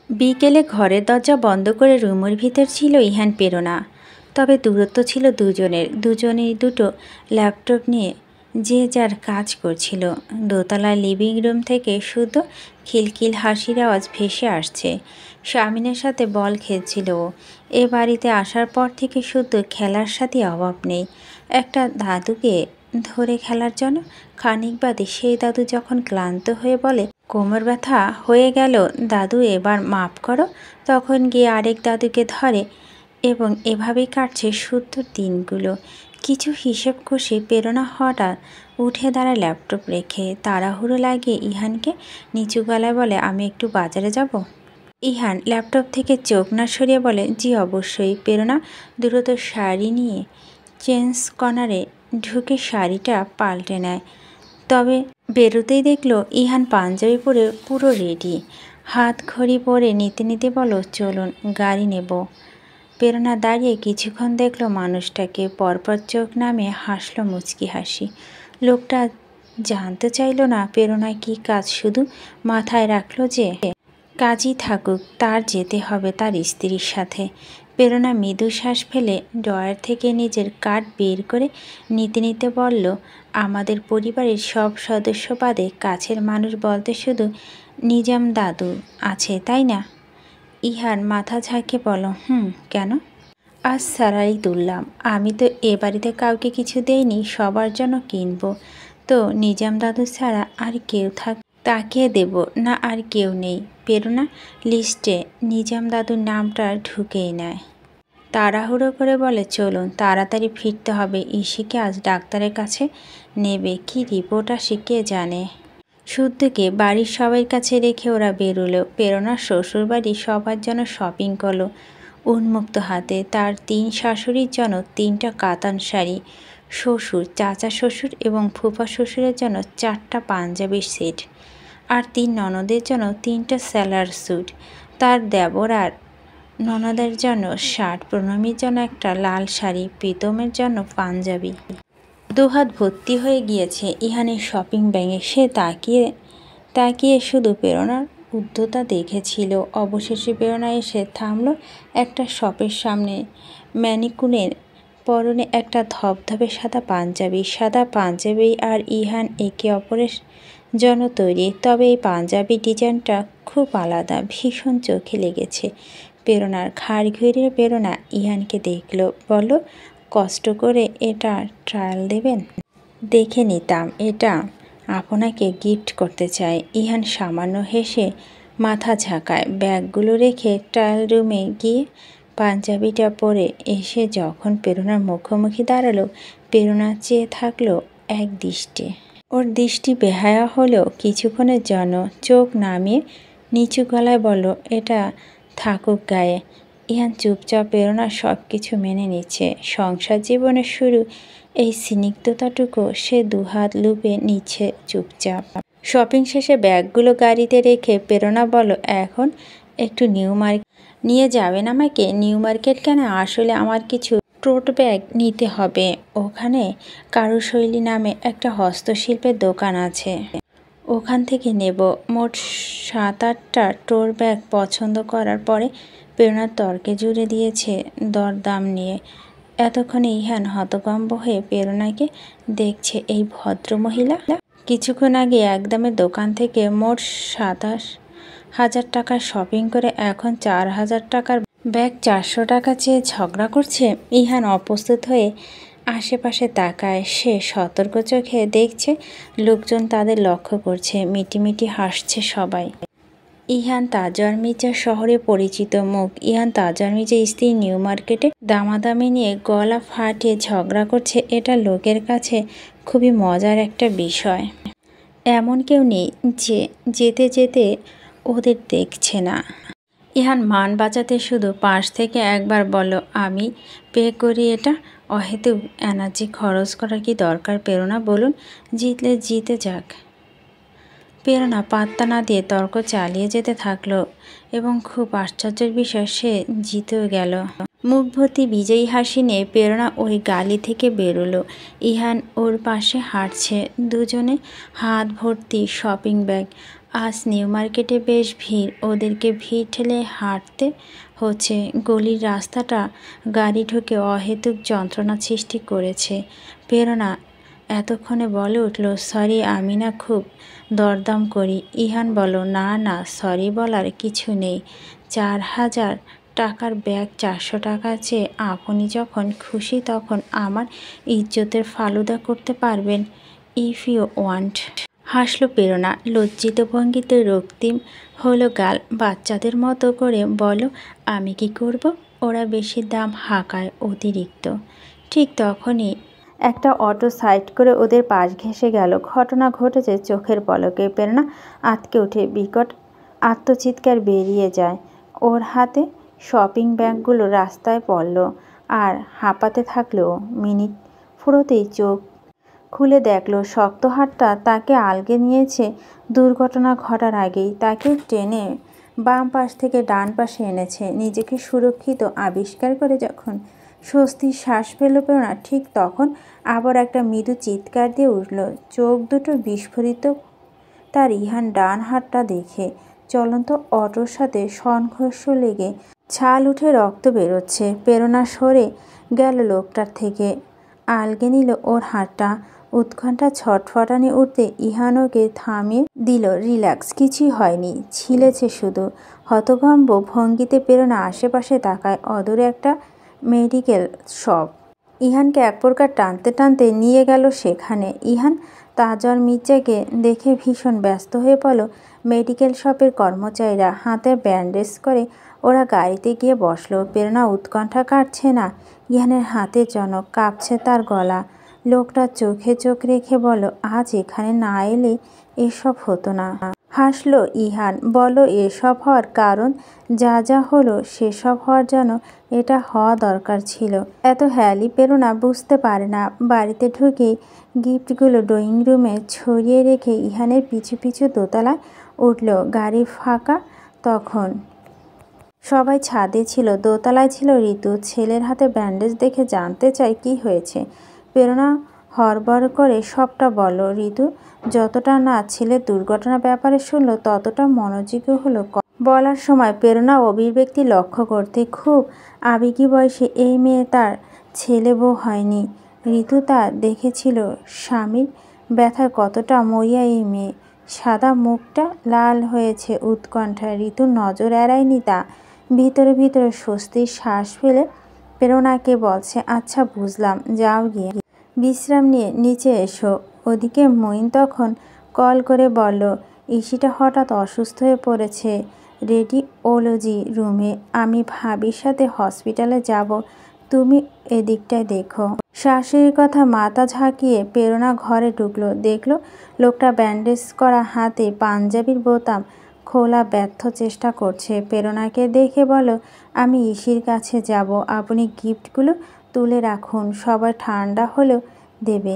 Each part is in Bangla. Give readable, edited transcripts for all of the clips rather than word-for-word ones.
বিকেলে ঘরের দরজা বন্ধ করে রুমের ভিতর ছিল ইহান প্রেরণা। তবে দূরত্ব ছিল দুজনেই দুটো ল্যাপটপ নিয়ে যে যার কাজ করছিল। দোতলার লিভিং রুম থেকে শুধু খিলখিল হাসির আওয়াজ ভেসে আসছে। স্বামীনের সাথে বল খেলছিল ও। এ বাড়িতে আসার পর থেকে শুধু খেলার সাথে অভাব নেই। একটা দাদুকে ধরে খেলার জন্য। খানিক বাদে সেই দাদু যখন ক্লান্ত হয়ে বলে, কোমর ব্যথা হয়ে গেল দাদু, এবার মাপ করো, তখন গিয়ে আরেক দাদুকে ধরে এবং এভাবেই কাটছে সুন্দর দিনগুলো। কিছু হিসেব কষে প্রেরণা হঠাৎ উঠে দাঁড়ায় ল্যাপটপ রেখে। তাড়াহুড়ো লাগিয়ে ইহানকে নিচু গলায় বলে, আমি একটু বাজারে যাব। ইহান ল্যাপটপ থেকে চোখ না সরিয়ে বলে, জি অবশ্যই। প্রেরণা দ্রুত শাড়ি নিয়ে চেঞ্জ কর্নারে ঢুকে শাড়িটা পাল্টে নেয়। তবে বেরোতেই দেখলো ইহান পাঞ্জাবি পরে পুরো রেডি। হাত ঘড়ি পরে নিতে নিতে বলো, চলুন গাড়ি নেব। প্রেরণা দাঁড়িয়ে কিছুক্ষণ দেখলো মানুষটাকে, পরপর চোখ নামিয়ে হাসলো মুচকি হাসি। লোকটা জানতে চাইল না প্রেরণায় কী কাজ, শুধু মাথায় রাখলো যে কাজই থাকুক, তার যেতে হবে তার স্ত্রীর সাথে। প্রেরণা মৃদু শ্বাস ফেলে ড্রয়ার থেকে নিজের কার্ড বের করে নিতে নিতে বলল, আমাদের পরিবারের সব সদস্য বাদে কাছের মানুষ বলতে শুধু নিজাম দাদু আছে, তাই না? ইহান মাথা ঝাঁকিয়ে বলল, কেন? আজ স্যালারি তুললাম, আমি তো এ বাড়িতে কাউকে কিছু দেইনি, সবার জন্য কিনবো। তো নিজাম দাদু ছাড়া আর কেউ তাকিয়ে দেব না, আর কেউ নেই। প্রেরণা লিস্টে নিজাম দাদুর নামটা ঢুকেই নেয়। তাড়াহুড়ো করে বলে, চলুন তাড়াতাড়ি ফিরতে হবে, ইসিকে আজ ডাক্তারের কাছে নেবে। কি রিপোর্ট আসে কে জানে। শুদ্ধকে বাড়ির সবার কাছে রেখে ওরা বেরোলো। প্রেরণার শ্বশুরবাড়ি সবার জন্য শপিং করলো উন্মুক্ত হাতে। তার 3 শাশুড়ির জন্য 3টা কাতান শাড়ি, শ্বশুর, চাচা শ্বশুর এবং ফুফা শ্বশুরের জন্য 4টা পাঞ্জাবির সেট, আর 3 ননদের জন্য 3টা সালোয়ার স্যুট। তার দেবর আর ননদের জন্য শার্ট, প্রণমীর জন্য একটা লাল শাড়ি, প্রীতমের জন্য পাঞ্জাবি। দুহাত ভর্তি হয়ে গিয়েছে ইহানের শপিং ব্যাগে। সে তাকিয়ে শুধু প্রেরণার উদ্ধতা দেখেছিল। অবশেষে প্রেরণা এসে থামল একটা শপের সামনে। ম্যানিকুনের পরনে একটা ধবধবে সাদা পাঞ্জাবি আর ইহান একে অপরের জন্য তৈরি। তবে এই পাঞ্জাবি ডিজাইনটা খুব আলাদা, ভীষণ চোখে লেগেছে প্রেরণার। ঘাড় ঘুরিয়ে প্রেরণা ইহানকে দেখল, বলল, কষ্ট করে এটা ট্রায়াল দেবেন? দেখে নিতাম, এটা আপনাকে গিফট করতে চাই। ইহান সামান্য হেসে মাথা ঝাঁকায়। ব্যাগগুলো রেখে ট্রায়াল রুমে গিয়ে পাঞ্জাবিটা পরে এসে যখন প্রেরণার মুখোমুখি দাঁড়ালো, প্রেরণা চেয়ে থাকলো এক দৃষ্টে। ওর দৃষ্টি বেহায়া হলেও কিছুক্ষণের জন্য চোখ নামিয়ে নিচু গলায় বলল, এটা থাকুক গায়ে। ইহান চুপচাপ। প্রেরণা সব কিছু মেনে নিচ্ছে। সংসার জীবনের শুরু, এই স্নিগ্ধতাটুকু সে দুহাত লুপে নিচ্ছে চুপচাপ। শপিং শেষে ব্যাগগুলো গাড়িতে রেখে প্রেরণা বলল, এখন একটু নিউ মার্কেট নিয়ে যাবেন আমাকে? নিউ মার্কেট কেন? আসলে আমার কিছু টোট ব্যাগ নিতে হবে। ওখানে কারুশৈলী নামে একটা হস্তশিল্পের দোকান আছে, ওখান থেকে নেব। মোট 7-8টা টোট ব্যাগ পছন্দ করার পরে প্রেরণা তর্কে জুড়ে দিয়েছে দরদাম নিয়ে। এতক্ষণে ইহান হতভম্ব হয়ে প্রেরণাকে দেখছে। এই ভদ্রমহিলা কিছুক্ষণ আগে একদমের দোকান থেকে মোট 27,000 টাকার শপিং করে এখন 4,000 টাকার ব্যাগ 400 টাকা চেয়ে ঝগড়া করছে। ইহান অপ্রস্তুত হয়ে আশেপাশে তাকায়। সে সতর্ক চোখে দেখছে লোকজন তাদের লক্ষ্য করছে। মিটিমিটি হাসছে সবাই। ইহান তাজওয়ার মির্জা শহরে পরিচিত মুখ। ইহান তাজওয়ার মির্জার স্ত্রী নিউ মার্কেটে দামাদামি নিয়ে গলা ফাটিয়ে ঝগড়া করছে। এটা লোকের কাছে খুবই মজার একটা বিষয়। এমন কেউ নেই যে যেতে যেতে ওদের দেখছে না। ইহান মান বাঁচাতে শুধু পাশ থেকে একবার বলল, আমি পে করি। এটা অহেতুক এনার্জি খরচ করার কি দরকার? প্রেরণা বলুন, জিতলে জিতে যাক। প্রেরণা পাত্তা না দিয়ে তর্ক চালিয়ে যেতে থাকলো এবং খুব আশ্চর্যের বিষয়, সে জিতেও গেল। মুখ ভর্তি বিজয়ী হাসি নিয়ে প্রেরণা ওই গালি থেকে বেরোলো। ইহান ওর পাশে হাঁটছে। দুজনে হাত ভর্তি শপিং ব্যাগ। আজ নিউ মার্কেটে বেশ ভিড়, ওদেরকে ভিড় ঠেলে হাঁটতে হচ্ছে। গলির রাস্তাটা গাড়ি ঢুকে অহেতুক যন্ত্রণা সৃষ্টি করেছে। প্রেরণা এতক্ষণে বলে উঠল, সরি আমি না খুব দরদাম করি। ইহান বলো, না না সরি বলার কিছু নেই। 4000 টাকার ব্যাগ 400 টাকার চেয়ে আপনি যখন খুশি তখন আমার ইজ্জতের ফালুদা করতে পারবেন, ইফ ইউ ওয়ান্ট। হাসল প্রেরণা, লজ্জিত ভঙ্গিতে রক্তিম হলো গাল। বাচ্চাদের মতো করে বলো, আমি কি করব? ওরা বেশি দাম হাঁকায় অতিরিক্ত। ঠিক তখনই একটা অটো সাইড করে ওদের পাশ ঘেঁষে গেল। ঘটনা ঘটেছে চোখের পলকে। প্রেরণা আঁতকে উঠে বিকট আত্মচিৎকার বেরিয়ে যায়। ওর হাতে শপিং ব্যাগগুলো রাস্তায় পড়ল আর হাঁপাতে থাকলো। মিনিট ফুরোতেই চোখ খুলে দেখল শক্ত হাতটা তাকে আলগে নিয়েছে। দুর্ঘটনা ঘটার আগেই তাকে টেনে বাম পাশ থেকে ডান পাশে এনেছে। নিজেকে সুরক্ষিত আবিষ্কার করে যখন স্বস্তির শ্বাস ফেল প্রেরণা, ঠিক তখন আবার একটা মৃদু চিৎকার দিয়ে উঠল। চোখ দুটো বিস্ফোরিত তার ইহান ডান হাতটা দেখে। চলন্ত অটোর সাথে সংঘর্ষ লেগে ছাল উঠে রক্ত বেরোচ্ছে। প্রেরণা সরে গেল লোকটার থেকে, আলগে নিল ওর হাতটা। উৎকণ্ঠা ছটফটানি উঠতে ইহান ওকে থামিয়ে দিল। রিল্যাক্স, কিছুই হয়নি, ছিলেছে শুধু। হতভম্ব ভঙ্গিতে প্রেরণা আশেপাশে তাকায়। অদূরে একটা মেডিকেল শপ। ইহানকে এক প্রকার টানতে টানতে নিয়ে গেল সেখানে। ইহান তাজর মির্জাকে দেখে ভীষণ ব্যস্ত হয়ে পড়ল। মেডিকেল শপের কর্মচারীরা হাতে ব্যান্ডেজ করে ওরা গাড়িতে গিয়ে বসলো। প্রেরণা উৎকণ্ঠা কাটছে না। ইহানের হাতে জনক, কাঁপছে তার গলা। লোকটা চোখে চোখ রেখে বলল, আজ এখানে না এলে এসব হতো না। হাসলো ইহান, বলো এসব হওয়ার কারণ? যা যা হলো সেসব হওয়ার জন্য এটা হওয়া দরকার ছিল। এত হেয়ালি প্রেরণা বুঝতে পারে না। বাড়িতে ঢুকে গিফটগুলো ড্রয়িং রুমে ছড়িয়ে রেখে ইহানের পিছু পিছু দোতলায় উঠল। গাড়ি ফাঁকা তখন। সবাই ছাদে ছিল। দোতলায় ছিল ঋতু। ছেলের হাতে ব্যান্ডেজ দেখে জানতে চায় কি হয়েছে। প্রেরণা হড়বড় করে সবটা বলল। ঋতু যতটা না ছেলের দুর্ঘটনার ব্যাপারে শুনল ততটা মনোযোগী হলো বলার সময়। প্রেরণা অভিব্যক্তি লক্ষ্য করতে, খুব আবেগী বয়সে এই মেয়ে তার ছেলে বউ হয়নি। ঋতু তা দেখেছিল। স্বামীর ব্যথায় কতটা মরিয়া এই মেয়ে। সাদা মুখটা লাল হয়েছে উৎকণ্ঠায়। ঋতু নজর এড়ায়নি তা। ভিতরে ভিতরে স্বস্তির শ্বাস ফেলে প্রেরণাকে বলছে, আচ্ছা বুঝলাম, যাও গিয়ে বিশ্রাম নিয়ে নিচে এসো। ওদিকে মঈন তখন কল করে বলল, ইসিটা হঠাৎ অসুস্থ হয়ে পড়েছে রেডিওলজি রুমে। আমি ভাবির সাথে হসপিটালে যাব, তুমি এদিকটায় দেখো। শাশুড়ির কথা মাথা ঝাঁকিয়ে প্রেরণা ঘরে ঢুকলো। দেখলো লোকটা ব্যান্ডেজ করা হাতে পাঞ্জাবির বোতাম খোলা ব্যর্থ চেষ্টা করছে। প্রেরণাকে দেখে বলো, আমি ইসির কাছে যাব, আপনি গিফটগুলো তুলে রাখুন, সবাই ঠান্ডা হলেও দেবে।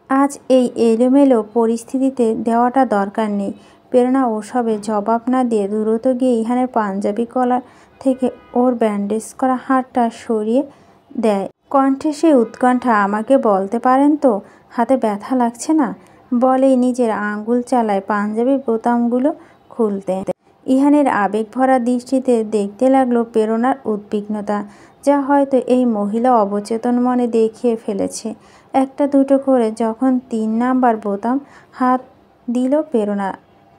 আজ এই এলোমেলো পরিস্থিতিতে দেওয়াটা দরকার নেই। প্রেরণা ওসবে জবাব না দিয়ে দ্রুত গিয়ে ইহানের পাঞ্জাবি কলার থেকে ওর ব্যান্ডেজ করা হাতটা সরিয়ে দেয়। কণ্ঠে সে উৎকণ্ঠা, আমাকে বলতে পারেন তো হাতে ব্যথা লাগছে না? বলেই নিজের আঙ্গুল চালায় পাঞ্জাবির বোতামগুলো খুলতে। ইহানের আবেগ ভরা দৃষ্টিতে দেখতে লাগলো প্রেরণার উদ্বিগ্নতা, যা হয়তো এই মহিলা অবচেতন মনে দেখিয়ে ফেলেছে। একটা দুটো করে যখন 3 নাম্বার বোতাম হাত দিল প্রেরণা,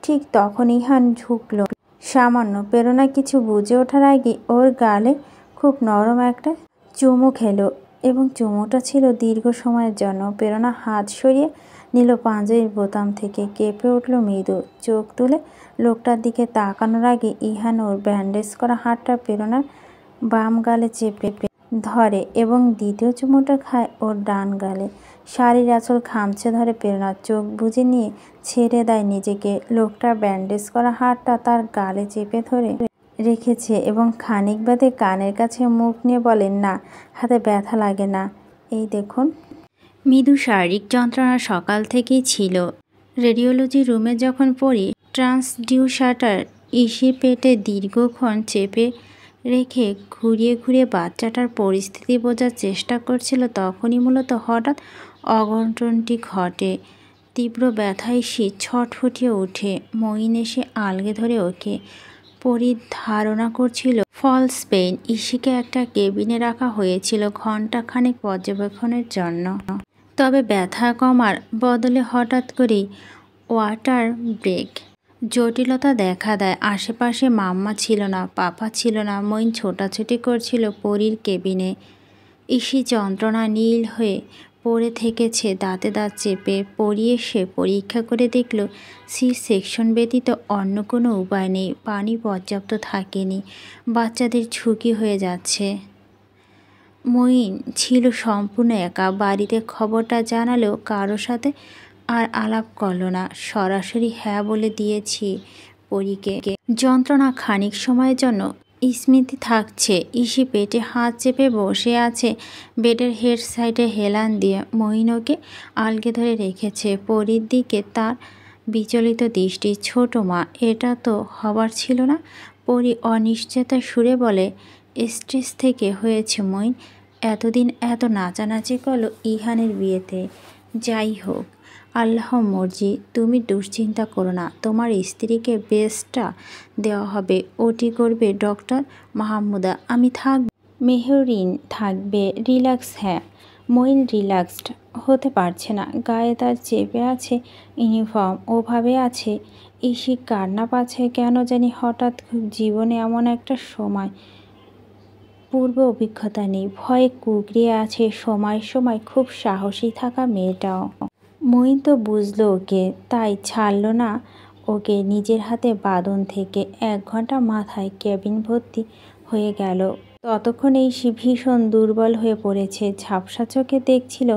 ঠিক তখন ইহান ঝুঁকল সামান্য। প্রেরণা কিছু বুঝে ওঠার আগে ওর গালে খুব নরম একটা চুমু খেলো এবং চুমুটা ছিল দীর্ঘ সময়ের জন্য। প্রেরণা হাত সরিয়ে নিল পাঞ্জাবির বোতাম থেকে। কেঁপে উঠল মৃদু। চোখ তুলে লোকটার দিকে তাকানোর আগে ইহান ওর ব্যান্ডেজ করা হাতটা প্রেরণার বাম গালে চেপে ধরে এবং দ্বিতীয় চুমুটা খায় ওর ডান গালে। শাড়ির আঁচল খামচে ধরে প্রেরণা চোখ বুজে নিয়ে ছেড়ে দেয় নিজেকে। লোকটার ব্যান্ডেজ করা হাতটা তার গালে চেপে ধরে রেখেছে এবং খানিক বাদে কানের কাছে মুখ নিয়ে বলেন, না হাতে ব্যথা লাগে না, এই দেখুন। মৃদু শারীরিক যন্ত্রণা সকাল থেকেই ছিল। রেডিওলজি রুমে যখন পড়ি ট্রান্সডিউসারটার ইসির পেটে দীর্ঘক্ষণ চেপে রেখে ঘুরিয়ে ঘুরিয়ে বাচ্চাটার পরিস্থিতি বোঝার চেষ্টা করছিল, তখনই মূলত হঠাৎ অঘটনটি ঘটে। তীব্র ব্যথায় সে ছটফটিয়ে ওঠে। মঈন এসে আলগে ধরে ওকে। পরী ধারণা করছিল ফলস পেইন। ইসিকে একটা কেবিনে রাখা হয়েছিল ঘণ্টাখানেক পর্যবেক্ষণের জন্য। তবে ব্যথা কমার বদলে হঠাৎ করেই ওয়াটার ব্রেক জটিলতা দেখা দেয়। আশেপাশে মাম্মা ছিল না, পাপা ছিল না। মঈন ছোটাছুটি করছিল পরীর কেবিনে। ইসি যন্ত্রণা নীল হয়ে পড়ে থেকেছে দাঁতে দাঁত চেপে। পরী এসে পরীক্ষা করে দেখল সি সেকশন ব্যতীত অন্য কোনো উপায় নেই। পানি পর্যাপ্ত থাকেনি, বাচ্চাদের ঝুঁকি হয়ে যাচ্ছে। মঈন ছিল সম্পূর্ণ একা। বাড়িতে খবরটা জানালেও কারো সাথে আর আলাপ করল না। সরাসরি হ্যাঁ বলে দিয়েছি পরীকে। যন্ত্রণা খানিক সময়ের জন্য স্মৃতি থাকছে। ইসি পেটে হাত চেপে বসে আছে বেডের হেড সাইডে হেলান দিয়ে। মঈন ওকে আলগে ধরে রেখেছে। পরীর দিকে তার বিচলিত দৃষ্টি। ছোট মা, এটা তো হবার ছিল না। পরী অনিশ্চয়তার সুরে বলে, স্ট্রেস থেকে হয়েছে মঈন। এতদিন এত নাচানাচি করলো ইহানের বিয়েতে। যাই হোক, আল্লাহ মর্জি। তুমি দুশ্চিন্তা করো না, তোমার স্ত্রীকে বেস্টটা দেওয়া হবে। ওটি করবে ডক্টর মাহমুদা, আমি থাকব। মেহরিন থাকবে। রিল্যাক্স। হ্যাঁ। মঈন রিল্যাক্সড হতে পারছে না। গায়ে তার চেপে আছে ইউনিফর্ম। ওভাবে আছে। ইসি কান্না পাচ্ছে কেন জানি হঠাৎ। খুব জীবনে এমন একটা সময় পূর্ব অভিজ্ঞতা নেই। ভয়ে কুঁকড়িয়ে আছে। সময় সময় খুব সাহসী থাকা মেয়েটাও। মঈন তো বুঝলো ওকে, তাই ছাড়ল না ওকে নিজের হাতে বাঁধন থেকে। 1 ঘন্টা মাথায় কেবিন ভর্তি হয়ে গেল। ততক্ষণে ইসি ভীষণ দুর্বল হয়ে পড়েছে। ঝাপসা চোখে দেখছিল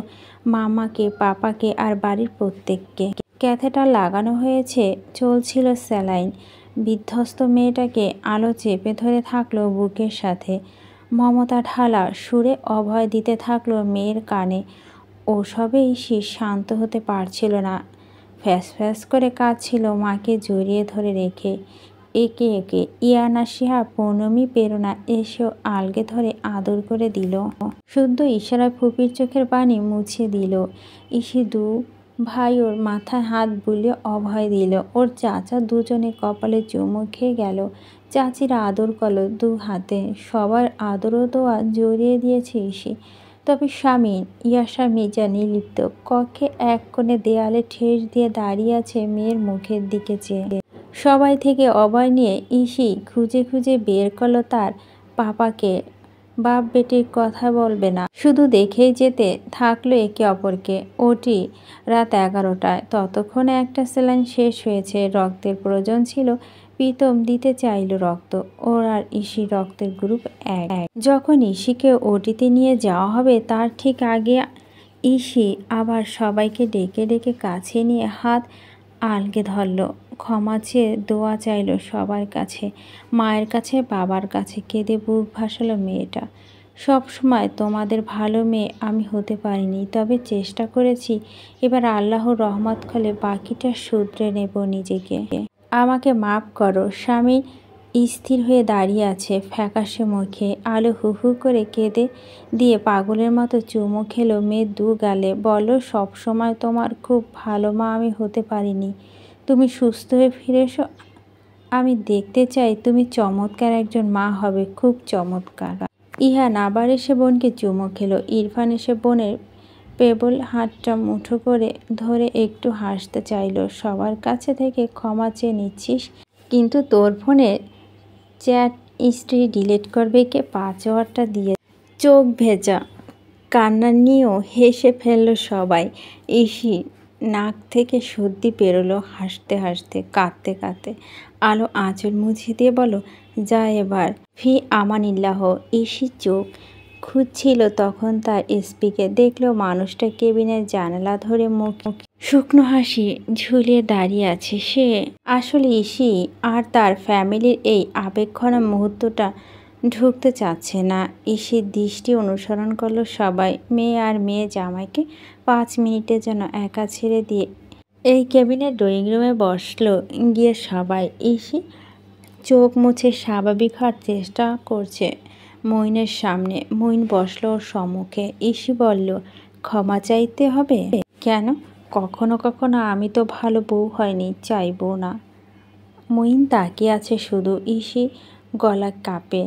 মামাকে, পাপাকে আর বাড়ির প্রত্যেককে। ক্যাথেটার লাগানো হয়েছে, চলছিল স্যালাইন। বিধ্বস্ত মেয়েটাকে আলো চেপে ধরে থাকলো বুকের সাথে। মমতা ঢালা সুরে অভয় দিতে থাকলো মেয়ের কানে। ওসবে ইসি শান্ত হতে পারছিল না। ফ্যাস ফ্যাস করে কাঁদছিল মাকে জড়িয়ে ধরে রেখে। একে একে ইয়ানা, শিহাব, পৌর্ণমী, প্রেরণা এসেও আলগে ধরে আদর করে দিল। শুদ্ধ ইশারায় ফুপির চোখের পানি মুছে দিল। ইসি দু ভাই ওর মাথায় হাত বুলিয়ে অভয় দিল। ওর চাচা দুজনে কপালে চুমু খেয়ে গেল। চাচিরা আদর করলো 2 হাতে। সবার আদর ও দোয়া জড়িয়ে দিয়েছে ইসি। তবে স্বামী ইয়াসা মির্জা নির্লিপ্ত। কক্ষে এক কোণে দেয়ালে ঠেস দিয়ে দাঁড়িয়ে আছে মেয়ের মুখের দিকে চেয়ে। সবাই থেকে অভয় নিয়ে ইসি খুঁজে খুঁজে বের করলো তার পাপাকে। বাপ বেটির কথা বলবে না, শুধু দেখেই যেতে থাকলো একে অপরকে। ওটি রাত 11টায়। ততক্ষণে একটা স্যালাইন শেষ হয়েছে। রক্তের প্রয়োজন ছিল। প্রীতম দিতে চাইল রক্ত। ওর আর ইসির রক্তের গ্রুপ 1। যখন ইসিকে ওটিতে নিয়ে যাওয়া হবে তার ঠিক আগে ইসি আবার সবাইকে ডেকে ডেকে কাছে নিয়ে হাত আলগে ধরল। ক্ষমা চেয়ে দোয়া চাইল সবার কাছে, মায়ের কাছে, বাবার কাছে। কেঁদে বুক ভাসালো মেয়েটা। সব সময় তোমাদের ভালো মেয়ে আমি হতে পারিনি, তবে চেষ্টা করেছি। এবার আল্লাহর রহমত হলে বাকিটা শুধরে নেব নিজেকে। আমাকে মাফ করো। স্বামী স্থির হয়ে দাঁড়িয়ে আছে ফ্যাকাশে মুখে। আলো হু হু করে কেঁদে দিয়ে পাগলের মতো চুমু খেলো মেয়ের 2 গালে। বলো, সব সময় তোমার খুব ভালো মা আমি হতে পারিনি। তুমি সুস্থ হয়ে ফিরে এসো। আমি দেখতে চাই তুমি চমৎকার একজন মা হবে, খুব চমৎকার। ইহান আবার এসে বোনকে চুমু খেলো। ইরফান এসে বোনের পেবল হাতটা মুঠো করে ধরে একটু হাসতে চাইল। সবার কাছে থেকে ক্ষমা চেয়ে নিচ্ছিস, কিন্তু তোর ফোনের চ্যাট হিস্ট্রি ডিলিট করবে কে? পাসওয়ার্ডটা দিয়ে। চোখ ভেজা কান্না নিয়েও হেসে ফেলল সবাই। ইসি নাক থেকে সর্দি পেরোলো হাসতে হাসতে, কাঁদতে কাঁদতে। আলো আঁচল মুছে দিয়ে বলো, যা এবার। ফি আমানিল্লাহ। ইসি চোখ খুঁজছিল তখন তার এসপিকে। দেখলো মানুষটা কেবিনের জানালা ধরে মুখ শুকনো হাসি ঝুলিয়ে দাঁড়িয়ে আছে। সে আসলে ইসি আর তার ফ্যামিলির এই আবেগঘন মুহূর্তটা ঢুকতে চাচ্ছে না। ইসির দৃষ্টি অনুসরণ করলো সবাই। মেয়ে আর মেয়ে জামাইকে 5 মিনিটের জন্য একা ছেড়ে দিয়ে এই কেবিনের ড্রয়িং রুমে বসলো গিয়ে সবাই। ইসি চোখ মুছে স্বাভাবিক হওয়ার চেষ্টা করছে মঈনের সামনে। মঈন বসলো ওর সম্মুখে। ইসি বলল, ক্ষমা চাইতে হবে কেন? কখনো কখনো আমি তো ভালো বউ হয়নি, চাইবো না। মঈন তাকিয়ে আছে শুধু। ইসি গলা কাঁপে,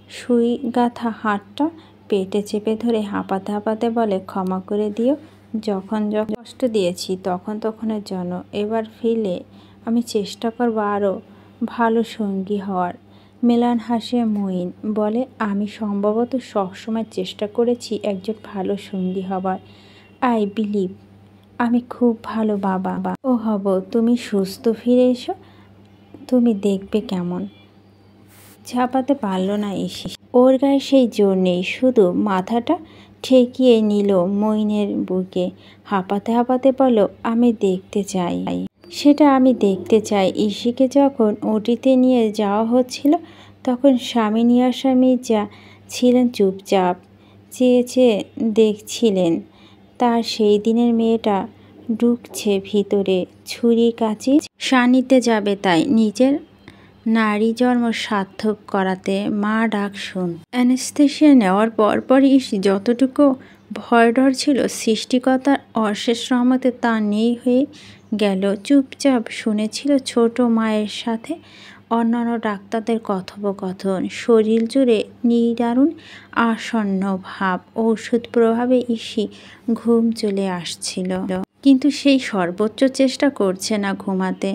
সুই গাঁথা হাতটা পেটে চেপে ধরে হাঁপাতে হাঁপাতে বলে, ক্ষমা করে দিও, যখন যখন কষ্ট দিয়েছি তখনের জন্য। এবার ফিরলে আমি চেষ্টা করবো আরও ভালো সঙ্গী হওয়ার। মেলান হাসে মঈন, বলে, আমি সম্ভবত সবসময় চেষ্টা করেছি একজন ভালো সঙ্গী হবার। আই বিলিভ আমি খুব ভালো বাবা ও হব। তুমি সুস্থ ফিরে এসো, তুমি দেখবে কেমন। ঝাঁপাতে পারল না ইসি। ওর গায়ে সেই জোর নেই, শুধু মাথাটা ঠেকিয়ে নিল মঈনের বুকে। হাঁপাতে হাঁপাতে বলল, আমি দেখতে চাই, সেটা আমি দেখতে চাই। ইসিকে যখন ওটিতে নিয়ে যাওয়া হচ্ছিল তখন স্বামী আসা মির্জা ছিলেন চুপচাপ, চেয়ে চেয়ে দেখছিলেন তার সেই দিনের মেয়েটা ঢুকছে ভিতরে ছুরি কাঁচি সানিতে যাবে, তাই নিজের নারী জন্ম সার্থক করাতে মা ডাক শুন। অ্যানেস্থেসিয়া নেওয়ার পরপরই যতটুকু ভয় ডর ছিল সৃষ্টিকর্তার অশেষ রহমতে তা নেই হয়ে গেল। চুপচাপ শুনেছিল ছোট মায়ের সাথে অন্যান্য ডাক্তারদের কথোপকথন। শরীর জুড়ে নিদারুণ আসন্ন ভাব। ওষুধ প্রভাবে ইসি ঘুম চলে আসছিল, কিন্তু সেই সর্বোচ্চ চেষ্টা করছে না ঘুমাতে।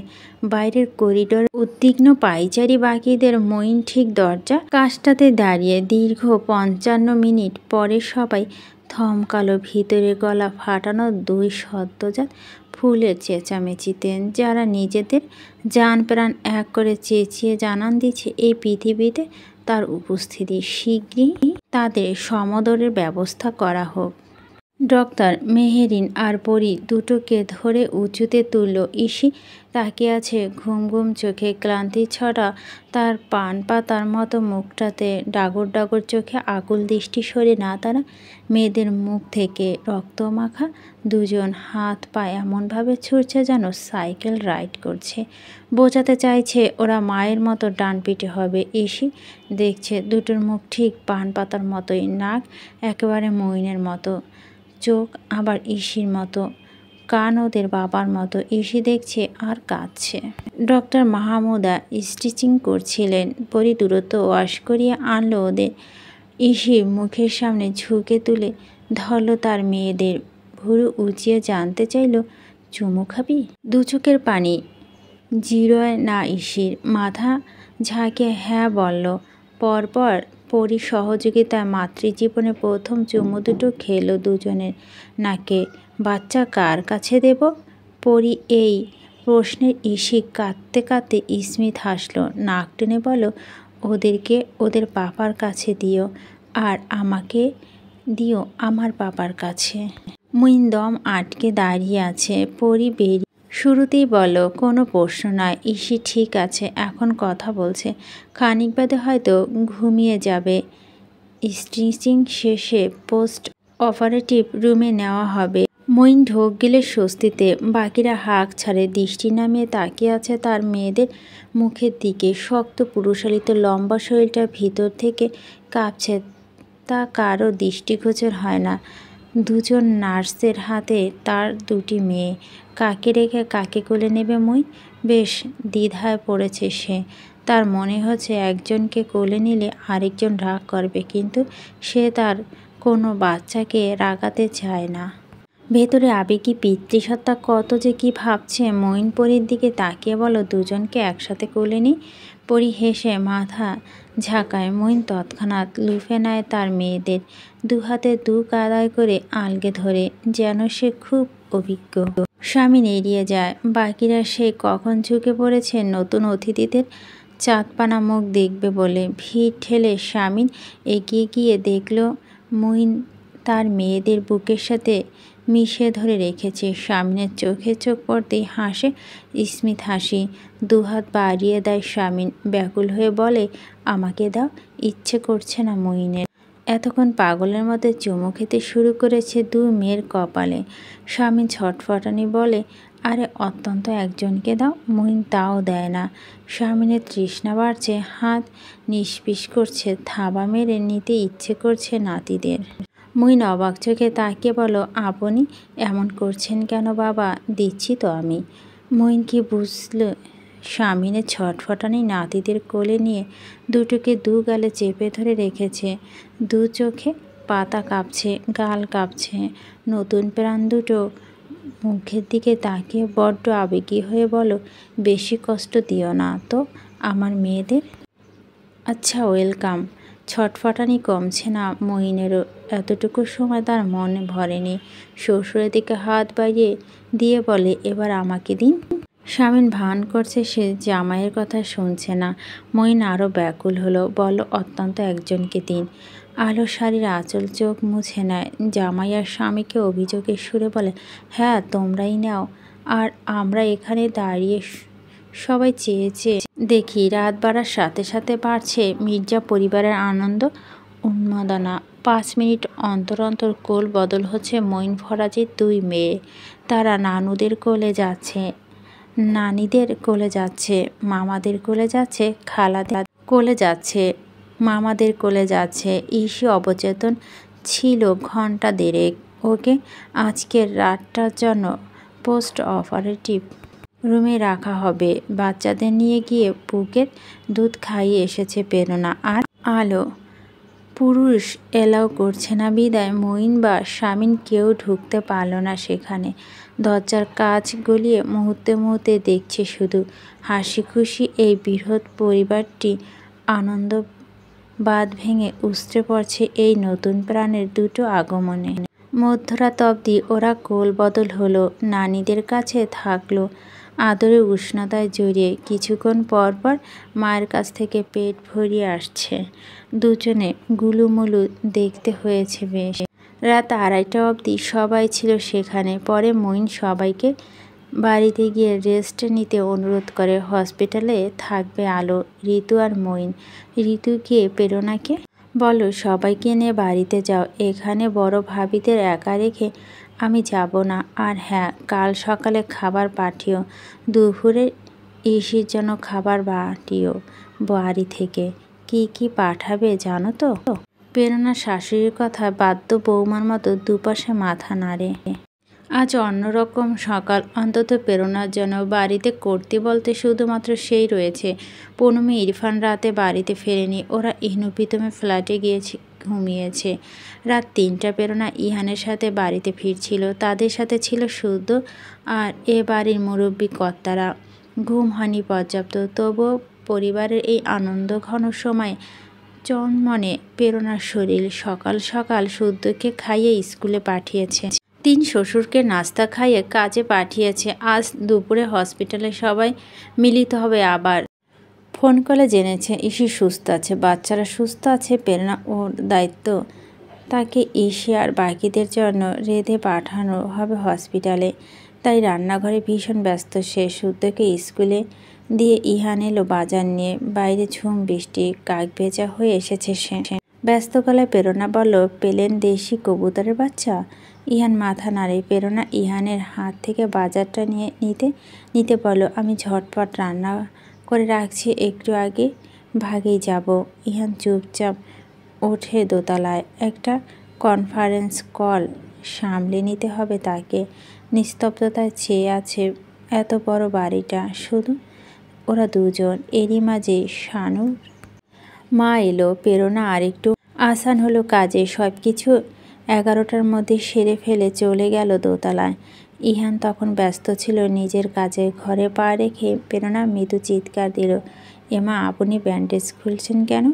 বাইরের করিডোর উদ্বিগ্ন পায়চারি বাকিদের মঈন ঠিক দরজা কাছটাতে দাঁড়িয়ে। দীর্ঘ 55 মিনিট পরে সবাই থমকালো ভিতরে গলা ফাটানো দুই সদ্যজাত ফুলের চেঁচামেচিতে, যারা নিজেদের জান প্রাণ এক করে চেঁচিয়ে জানান দিচ্ছে এই পৃথিবীতে তার উপস্থিতি। শীঘ্রই তাদের সমদরের ব্যবস্থা করা হোক। ডক্টর মেহেরিন আর পরি দুটোকে ধরে উঁচুতে তুলল। ইসি তাকিয়ে আছে ঘুম ঘুম চোখে, ক্লান্তি ছড়া তার পান পাতার মতো মুখটাতে। ডাগর ডাগর চোখে আকুল দৃষ্টি সরে না তারা মেয়েদের মুখ থেকে। রক্তমাখা দুজন হাত পা এমনভাবে ছুটছে যেন সাইকেল রাইড করছে, বোঝাতে চাইছে ওরা মায়ের মতো ডানপিটে হবে। ইসি দেখছে দুটোর মুখ ঠিক পান পাতার মতোই, নাক একেবারে মঈনের মতো, চোখ আবার ইসির মতো, কান ওদের বাবার মতো। ইসি দেখছে আর কাঁদছে। ডক্টর মাহমুদা স্টিচিং করছিলেন। পরি দূরত্ব ওয়াশ করিয়ে আনলো ওদের। ইসি মুখের সামনে ঝুঁকে তুলে ধরল তার মেয়েদের, ভুরু উঁচিয়ে জানতে চাইল, চুমু খাবি? দু চোখের পানি জিরোয় না ইসির। মাথা ঝাঁকিয়ে হ্যাঁ বলল। পরপর পরি সহযোগিতায় মাতৃজীবনে প্রথম চুমু দুটো খেলো দুজনের নাকে। বাচ্চা কার কাছে দেব? পরি এই প্রশ্নের ইসি কাঁদতে কাঁদতে স্মিত হাসলো। নাক টেনে বলল, ওদেরকে ওদের পাপার কাছে দিও, আর আমাকে দিও আমার পাপার কাছে। মঈন দম আটকে দাঁড়িয়ে আছে। পরি বেরিয়ে শুরুতেই বলল, কোনো প্রশ্ন নয়। ইসি ঠিক আছে, এখন কথা বলছে, খানিক বাদে হয়তো ঘুমিয়ে যাবে। স্টিচিং শেষে পোস্ট অপারেটিভ রুমে নেওয়া হবে। মঈন ঢোক গেলে স্বস্তিতে। বাকিরা হাঁক ছাড়ে দৃষ্টি নামিয়ে তাকিয়ে আছে তার মেয়েদের মুখের দিকে। শক্ত পুরুষালিত লম্বা শরীরটা ভিতর থেকে কাঁপছে, তা কারো দৃষ্টিগোচর হয় না। দুজন নার্সের হাতে তার দুটি মেয়ে। কাকে রেখে কাকে কোলে নেবে মঈন? বেশ দ্বিধায় পড়েছে সে। তার মনে হচ্ছে একজনকে কোলে নিলে আরেকজন রাগ করবে, কিন্তু সে তার কোনো বাচ্চাকে রাগাতে চায় না। ভেতরে আবেগী পিতৃসত্তা কত যে কি ভাবছে। মঈন পরির দিকে তাকিয়ে বলল, দুজনকে একসাথে কোলে নিই। পরি হেসে মাথা ঝাঁকায়। মঈন তৎক্ষণাৎ লুফে নেয় তার মেয়েদের, দু হাতে দু কাঁধ করে আলগে ধরে, যেন সে খুব অভিজ্ঞ। স্বামী এড়িয়ে যায়। বাকিরা সে কখন ঝুঁকে পড়েছে নতুন অতিথিদের চাঁদপানা মুখ দেখবে বলে। ভিড় ঠেলে স্বামী এগিয়ে গিয়ে দেখল মঈন তার মেয়েদের বুকের সাথে মিশে ধরে রেখেছে। স্বামীনের চোখে চোখ পড়তেই হাসে স্মিত হাসি। দুহাত বাড়িয়ে দেয় স্বামী, ব্যাকুল হয়ে বলে, আমাকে দাও, ইচ্ছে করছে না মঈনের। এতক্ষণ পাগলের মতো চুমু খেতে শুরু করেছে দু মেয়ের কপালে। স্বামী ছটফটানি বলে, আরে অত্যন্ত একজনকে দাও। মঈন তাও দেয় না। স্বামীনের তৃষ্ণা বাড়ছে, হাত নিষ্পিস করছে, থাবা মেরে নিতে ইচ্ছে করছে নাতিদের। মুইন অবাক চোখে তাকিয়ে বলল, আপনি এমন করছেন কেন বাবা? দিচ্ছি তো আমি। মুইন কি বুঝল স্বামীনের ছটফটানি নাতিদের কোলে নিয়ে দুটোকে দু গালে চেপে ধরে রেখেছে। দু চোখে পাতা কাঁপছে, গাল কাঁপছে। নতুন প্রাণ দুটো মুখের দিকে তাকিয়ে বড্ড আবেগী হয়ে বলো, বেশি কষ্ট দিও না তো আমার মেয়েদের। আচ্ছা ওয়েলকাম। ছটফটানি কমছে না মইনেরও। এতটুকু সময় তার মনে ভরেনি। শ্বশুরের দিকে হাত বাড়িয়ে দিয়ে বলে, এবার আমাকে দিন। স্বামীন ভান করছে সে জামাইয়ের কথা শুনছে না। মইন আরও ব্যাকুল হলো, বলো অত্যন্ত একজনকে দিন। আলো শাড়ির আঁচল চোখ মুছে নেয়। জামাই আর স্বামীকে অভিযোগের সুরে বলে, হ্যাঁ তোমরাই নাও। আর আমরা এখানে দাঁড়িয়ে সবাই চেয়েছে দেখি। রাত বাড়ার সাথে সাথে বাড়ছে মির্জা পরিবারের আনন্দ উন্মাদনা। 5 মিনিট অন্তর অন্তর কোল বদল হচ্ছে মইন ফরাজের 2 মেয়ে। তারা নানুদের কোলে যাচ্ছে, নানিদের কোলে যাচ্ছে, মামাদের কোলে যাচ্ছে, খালাদের কোলে যাচ্ছে, মামাদের কোলে যাচ্ছে। ইসি অবচেতন ছিল ঘন্টা দেড়েক। ওকে আজকের রাতটার জন্য পোস্ট অপারেটিভ রুমে রাখা হবে। বাচ্চাদের নিয়ে গিয়ে বুকের দুধ খাইয়ে এসেছে প্রেরণা আর আলো। পুরুষ এলাও করছে না বিদায় মইন বা স্বামীন কেউ ঢুকতে পারল না সেখানে। দরজার কাঁচ গলিয়ে মুহূর্তে মুহূর্তে দেখছে শুধু হাসি খুশি এই বৃহৎ পরিবারটি। আনন্দ বাঁধ ভেঙে উছড়ে পড়ছে এই নতুন প্রাণের দুটো আগমনে। মধ্যরাত অবধি ওরা কোল বদল হলো, নানিদের কাছে থাকলো আদরের উষ্ণতায় জড়িয়ে। কিছুক্ষণ পর পর মায়ের কাছ থেকে পেট ভরিয়ে আসছে। দুজনে গুলুমুলু দেখতে হয়েছে বেশ। রাত 2:30 অবধি সবাই ছিল সেখানে। পরে মইন সবাইকে বাড়িতে গিয়ে রেস্ট নিতে অনুরোধ করে। হসপিটালে থাকবে আলো, ঋতু আর মইন। ঋতুকে প্রেরণাকে বলো সবাইকে নিয়ে বাড়িতে যাও, এখানে বড় ভাবিদের একা রেখে আমি যাব না। আর হ্যাঁ, কাল সকালে খাবার পাঠিও। দুপুরে ইসির জন্য খাবার পাঠিও বাড়ি থেকে। কি কি পাঠাবে জানো তো? প্রেরণার শাশুড়ির কথা বাধ্য বৌমার মতো দুপাশে মাথা নাড়ে। আজ অন্যরকম সকাল, অন্তত প্রেরণার জন্য। বাড়িতে করতে বলতে শুধুমাত্র সেই রয়েছে। পুনমে ইরফান রাতে বাড়িতে ফেরেনি। ওরা ইহনুপিতমে ফ্ল্যাটে গিয়েছে, ঘুমিয়েছে। রাত 3টা প্রেরণা ইহানের সাথে বাড়িতে ফিরছিল। তাদের সাথে ছিল শুদ্ধ আর এ বাড়ির মুরব্বী কর্তারা। ঘুম হয়নি পর্যাপ্ত। তবুও পরিবারের এই আনন্দঘন সময় চনমনে প্রেরণার শরীর সকাল সকাল শুদ্ধকে খাইয়ে স্কুলে পাঠিয়েছে। 3 শ্বশুরকে নাস্তা খাইয়ে কাজে পাঠিয়েছে। আজ দুপুরে হসপিটালে সবাই মিলিত হবে আবার। ফোন কলে জেনেছে ইসি সুস্থ আছে, বাচ্চারা সুস্থ আছে। প্রেরণা ওর দায়িত্ব। তাকে ইসি আর বাকিদের জন্য রেঁধে পাঠানো হবে হসপিটালে। তাই রান্নাঘরে ভীষণ ব্যস্ত সে। শুদ্ধকে স্কুলে দিয়ে ইহান এলো বাজার নিয়ে। বাইরে ঝুম বৃষ্টি, কাক ভেজা হয়ে এসেছে সে। ব্যস্ত গলায় প্রেরণা বলল, পেলেন দেশি কবুতরের বাচ্চা? ইহান মাথা নাড়ে। প্রেরণা ইহানের হাত থেকে বাজারটা নিতে বলল, আমি ঝটপট রান্না করে রাখছি, একটু আগে ভাগেই যাব। ইহান চুপচাপ ওঠে দোতলায়। একটা কনফারেন্স কল সামলে নিতে হবে তাকে। নিস্তব্ধতায় চেয়ে আছে এত বড় বাড়িটা। শুধু ওরা দুজন। এরই মাঝে শানুর মা এলো। প্রেরণা আরেকটু আসান হলো কাজে। সব কিছু 11টার মধ্যে সেরে ফেলে চলে গেল দোতলায়। ইহান তখন ব্যস্ত ছিল নিজের কাজে। ঘরে পা রেখে প্রেরণা মৃদু চিৎকার দিল, এমা আপনি ব্যান্ডেজ খুলছেন কেন?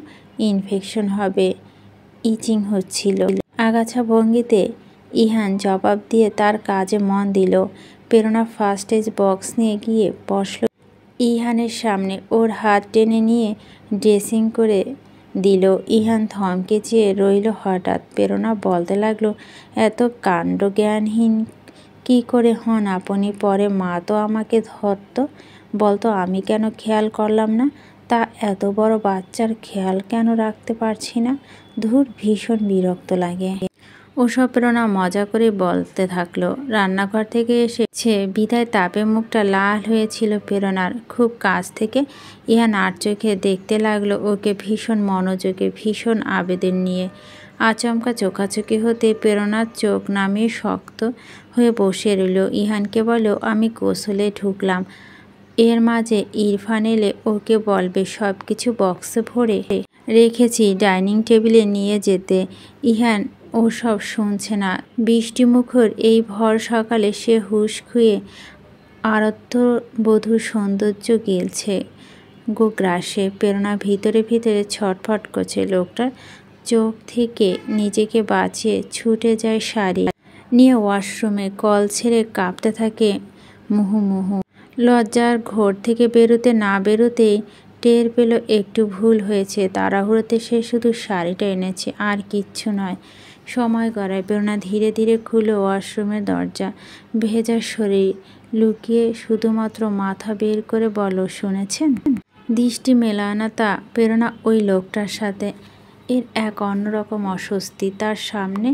ইনফেকশন হবে, ইচিং হচ্ছিল। আগাছা ভঙ্গিতে ইহান জবাব দিয়ে তার কাজে মন দিল। প্রেরণা ফার্স্ট এজ বক্স নিয়ে গিয়ে বসল ইহানের সামনে। ওর হাত টেনে নিয়ে ড্রেসিং করে দিল। ইহান থমকে চেয়ে রইল। হঠাৎ প্রেরণা বলতে লাগলো, এত কাণ্ডজ্ঞানহীন কি করে হন আপনি? পরে মা তো আমাকে ধরত, বলতো আমি কেন খেয়াল করলাম না? তা এত বড় বাচ্চার খেয়াল কেন রাখতে পারছি না? ধুর, ভীষণ বিরক্ত লাগে। ওসব প্রেরণা মজা করে বলতে থাকলো। রান্নাঘর থেকে এসেছে বিধায় তাপে মুখটা লাল হয়েছিল প্রেরণার। খুব কাছ থেকে ইহান আর চোখে দেখতে লাগলো ওকে, ভীষণ মনোযোগে, ভীষণ আবেদন নিয়ে। আচমকা চোখাচোখি হতে প্রেরণার চোখ নামিয়ে শক্ত হয়ে বসে রইল। ইহানকে বলল, আমি গোসলে ঢুকলাম, এর মাঝে ইরফান এলে ওকে বলবে সব কিছু বক্সে ভরে রেখেছি ডাইনিং টেবিলে নিয়ে যেতে। ইহান ওসব শুনছে না। বৃষ্টিমুখর এই ভর সকালে সে হুঁশ খুঁয়ে আরাধ্যবধূর সৌন্দর্য গেলছে গোগ্রাসে। প্রেরণা ভিতরে ভিতরে ছটফট করছে। লোকটার চোখ থেকে নিজেকে বাঁচিয়ে ছুটে যায় শাড়ি নিয়ে ওয়াশরুমে। কল ছেড়ে কাঁপতে থাকে মুহুর্মুহু। লজ্জার ঘোর থেকে বেরোতে না বেরোতেই টের পেল একটু ভুল হয়েছে। তাড়াহুড়োতে সে শুধু শাড়িটা এনেছে, আর কিচ্ছু নয়। সময় গড়ায়। প্রেরণা ধীরে ধীরে খুলল ওয়াশরুমের দরজা। ভেজা শরীর লুকিয়ে শুধুমাত্র মাথা বের করে বলল, শুনেছেন? দৃষ্টি মেলায় না তা প্রেরণা ওই লোকটার সাথে। এর এক অন্যরকম অস্বস্তি। তার সামনে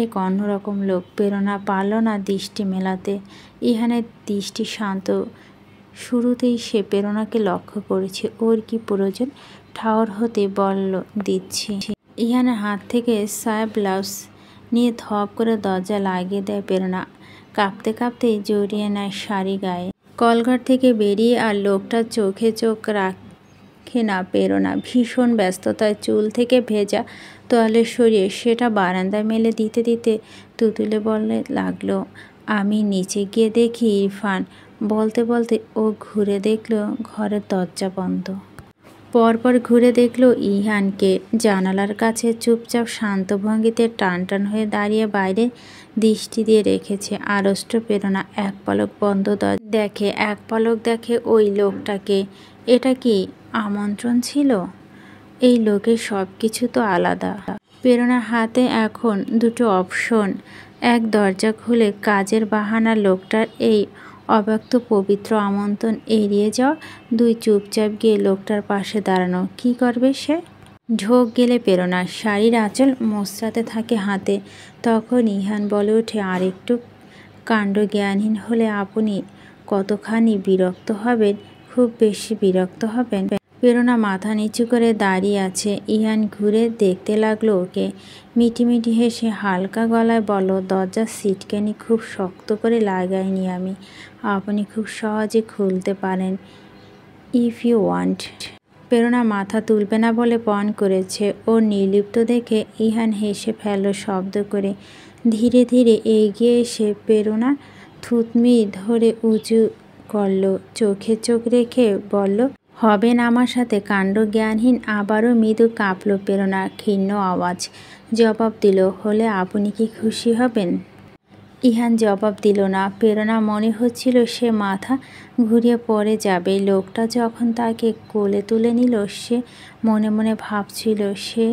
এক অন্যরকম লোক। প্রেরণা পারল না দৃষ্টি মেলাতে। ইহানের দৃষ্টি শান্ত। শুরুতেই সে প্রেরণাকে লক্ষ্য করেছে। ওর কি প্রয়োজন? ঠাওর হতে বলল, দিচ্ছি। ইহানের হাত থেকে সায়া ব্লাউজ নিয়ে ধপ করে দরজা লাগিয়ে দেয় প্রেরণা। কাঁপতে কাঁপতেই জড়িয়ে নেয় শাড়ি গায়ে। কলঘর থেকে বেরিয়ে আর লোকটার চোখে চোখ রাখে না প্রেরণা। ভীষণ ব্যস্ততায় চুল থেকে ভেজা তোয়ালে সরিয়ে সেটা বারান্দায় মেলে দিতে দিতে তুতুলে বলতে লাগলো, আমি নিচে গিয়ে দেখি ইরফান। বলতে বলতে ও ঘুরে দেখল ঘরের দরজা বন্ধ। পরপর ঘুরে দেখল ইহানকে জানালার কাছে চুপচাপ শান্ত ভঙ্গিতে টান টান হয়ে দাঁড়িয়ে বাইরে দৃষ্টি দিয়ে রেখেছে। আড়ষ্ট প্রেরণা এক পলক বন্ধ দেখে, এক পলক দেখে ওই লোকটাকে। এটা কি আমন্ত্রণ ছিল? এই লোকের সব কিছু তো আলাদা। প্রেরণার হাতে এখন দুটো অপশন। এক, দরজা খুলে কাজের বাহানা লোকটার এই অব্যক্ত পবিত্র আমন্ত্রণ এড়িয়ে যাওয়া। দুই, চুপচাপ গিয়ে লোকটার পাশে দাঁড়ানো। কি করবে সে? ঢোক গেলে প্রেরণা শাড়ির আঁচল মোচড়াতে থাকে হাতে। তখন ইহান বলে ওঠে, আর একটু কাণ্ডজ্ঞানহীন হলে আপনি কতখানি বিরক্ত হবেন? খুব বেশি বিরক্ত হবেন? প্রেরণা মাথা নিচু করে দাঁড়িয়ে আছে। ইহান ঘুরে দেখতে লাগলো ওকে। মিটিমিটি হেসে হালকা গলায় বলল, দরজার সিটকানি খুব শক্ত করে লাগাইনি আমি। আপনি খুব সহজে খুলতে পারেন, ইফ ইউ ওয়ান্ট। প্রেরণা মাথা তুলবে না বলে পণ করেছে। ওর নির্লিপ্ত দেখে ইহান হেসে ফেলল শব্দ করে। ধীরে ধীরে এগিয়ে এসে প্রেরণার থুতনি ধরে উঁচু করল। চোখে চোখ রেখে বলল, হবেন আমার সাথে কাণ্ডজ্ঞানহীন? আবারও মৃদু কাঁপল প্রেরণা। ক্ষীণ আওয়াজ জবাব দিল, হলে আপনি কি খুশি হবেন? ইহান জবাব দিল না। প্রেরণা মনে হচ্ছিল সে মাথা ঘুরিয়ে পড়ে যাবে। লোকটা যখন তাকে কোলে তুলে নিল সে মনে মনে ভাবছিল সে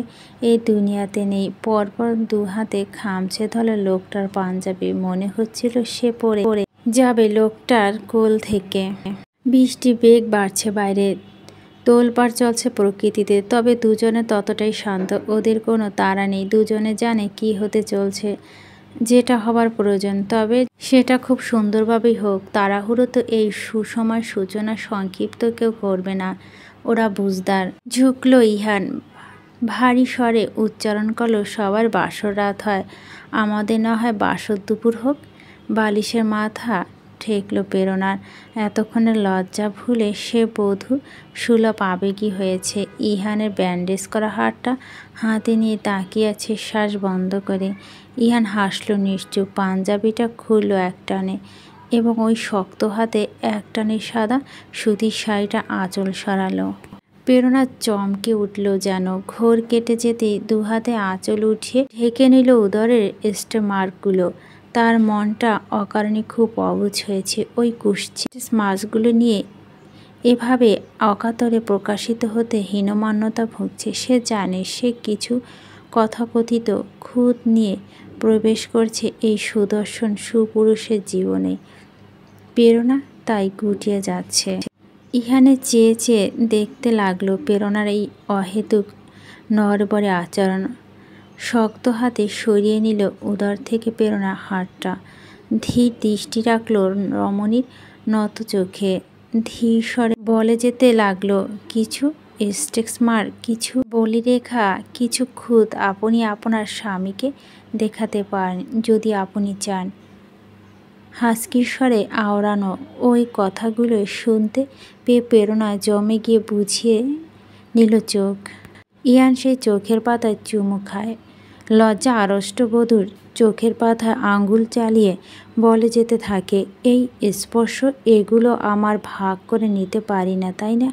এই দুনিয়াতে নেই। পরপর দু হাতে খামচে ধরল লোকটার পাঞ্জাবি। মনে হচ্ছিল সে পড়ে যাবে লোকটার কোল থেকে। বৃষ্টি বেগ বাড়ছে বাইরে। তোলপাড় চলছে প্রকৃতিতে। তবে দুজনে ততটাই শান্ত। ওদের কোনো তাড়া নেই। দুজনে জানে কি হতে চলছে, যেটা হবার প্রয়োজন, তবে সেটা খুব সুন্দরভাবেই হোক। তাড়াহুড়ো তো এই সুসময় সূচনা সংক্ষিপ্ত কেউ করবে না। ওরা বুঝদার। ঝুঁকল ইহান। ভারী স্বরে উচ্চারণ করল, সবার বাসর রাত হয়, আমাদের না হয় বাসর দুপুর হোক। বালিশের মাথা ঠেকল প্রেরণার। এতক্ষণে লজ্জা ভুলে সে বধূ সুলভ আবেগী হয়েছে। ইহানের ব্যান্ডেজ করা হাতটা হাতে নিয়ে তাকিয়ে আছে শ্বাস বন্ধ করে। ইহান হাসল নিশ্চুপ। পাঞ্জাবিটা খুলল একটানে এবং ওই শক্ত হাতে একটানে সাদা সুতির শাড়িটা আঁচল সরালো। প্রেরণা চমকে উঠল যেন। ঘোর কেটে যেতেই দুহাতে আঁচল উঠিয়ে ঢেকে নিল উদরের স্টেমার্কগুলো। তার মনটা অকারণে খুব অবুঝ হয়েছে। ওই কুৎসিত মাছগুলো নিয়ে এভাবে অকাতরে প্রকাশিত হতে হীনমান্যতা ভুগছে। সে জানে সে কিছু কথাকথিত খুঁত নিয়ে প্রবেশ করছে এই সুদর্শন সুপুরুষের জীবনে। প্রেরণা তাই গুটিয়ে যাচ্ছে। ইহানে চেয়ে চেয়ে দেখতে লাগলো প্রেরণার এই অহেতুক নড়বড়ে আচরণ। শক্ত হাতে সরিয়ে নিল উদর থেকে প্রেরণা হাতটা। ধীর দৃষ্টি রাখল রমণীর নত চোখে। ধীর স্বরে বলে যেতে লাগলো, কিছু স্টেক্সমার কিছু বলিরেখা, কিছু খুঁত আপনি আপনার স্বামীকে দেখাতে পারেন যদি আপনি চান। হাসকি স্বরে আওড়ানো ওই কথাগুলো শুনতে পেয়ে প্রেরণা জমে গিয়ে বুঝিয়ে নিল চোখ। ইয়ান সেই চোখের পাতায় চুমু খায়। লজ্জা আড়ষ্ট বধূর চোখের পাতায় আঙ্গুল চালিয়ে বলে যেতে থাকে, এই স্পর্শ এগুলো আমার ভাগ করে নিতে পারি না, তাই না?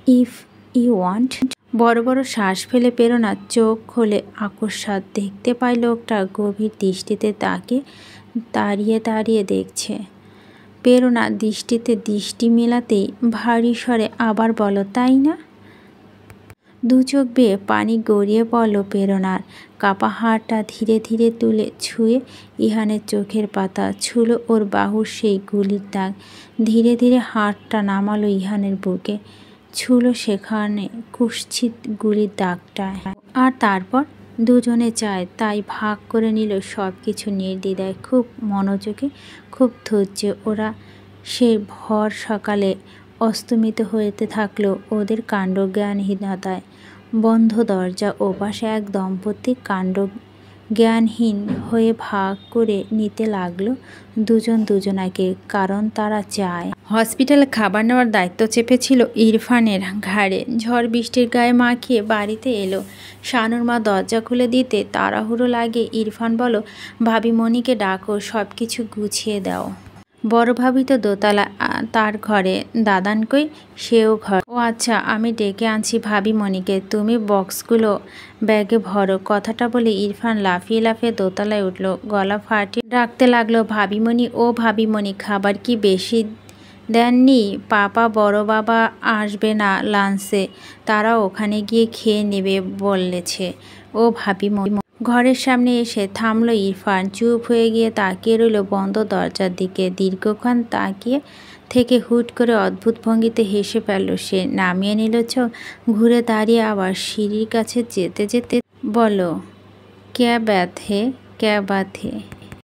If you want. বড় বড় শ্বাস ফেলে প্রেরণা চোখ খোলে আকস্মাৎ দেখতে পায় লোকটা গভীর দৃষ্টিতে তাকে তাড়িয়ে তাড়িয়ে দেখছে। প্রেরণা দৃষ্টিতে দৃষ্টি মেলাতেই ভারী স্বরে আবার বলো, তাই না? দু চোখ বেয়ে পানি গড়িয়ে পড়ল প্রেরণার। কাপা হাতটা ধীরে ধীরে তুলে ছুঁয়ে ইহানের চোখের পাতা ছুলো ওর বাহুর সেই গুলির দাগ। ধীরে ধীরে হাতটা নামালো ইহানের বুকে, ছুলো সেখানে কুৎসিত গুলির দাগটা। আর তারপর দুজনে চায় তাই ভাগ করে নিল সব কিছু নির্দ্বিধায়, খুব মনোযোগে, খুব ধৈর্যে। ওরা সেই ভর সকালে অস্তমিত হতে থাকলো ওদের কাণ্ডজ্ঞানহীনতায়। বন্ধ দরজা ওপাশে এক দম্পতি কাণ্ডজ্ঞানহীন হয়ে ভাগ করে নিতে লাগলো দুজন দুজনাকে, কারণ তারা চায়। হসপিটালে খাবার নেওয়ার দায়িত্ব চেপেছিল ইরফানের ঘাড়ে। ঝড় বৃষ্টির গায়ে মাখিয়ে বাড়িতে এলো। শানুর মা দরজা খুলে দিতে তাড়াহুড়ো লাগে। ইরফান বলো, ভাবি মণিকে ডাকো, সব কিছু গুছিয়ে দাও। বড় ভাবি তো দোতলা, তার ঘরে। দাদান কই? সেও ঘর। ও আচ্ছা, আমি ডেকে আনছি ভাবি মণিকে, তুমি বক্সগুলো ব্যাগে ভরো। কথাটা বলে ইরফান লাফিয়ে লাফিয়ে দোতলায় উঠল। গলা ফাটিয়ে ডাকতে লাগলো, ভাবিমণি ও ভাবিমণি, খাবার কি বেশি দেননি? পাপা বড় বাবা আসবে না লাঞ্চে, তারা ওখানে গিয়ে খেয়ে নেবে বলেছে। ও ভাবিমণি। ঘরের সামনে এসে থামলো ইরফান। চুপ হয়ে গিয়ে তাকিয়ে রইল বন্ধ দরজার দিকে। দীর্ঘক্ষণ তাকিয়ে থেকে হুট করে অদ্ভুত ভঙ্গিতে হেসে ফেলল সে। নামিয়ে নিল চোখ, ঘুরে দাঁড়িয়ে আবার সিঁড়ির কাছে যেতে যেতে বলল, ক্যা বাত হে, ক্যা বাত হে।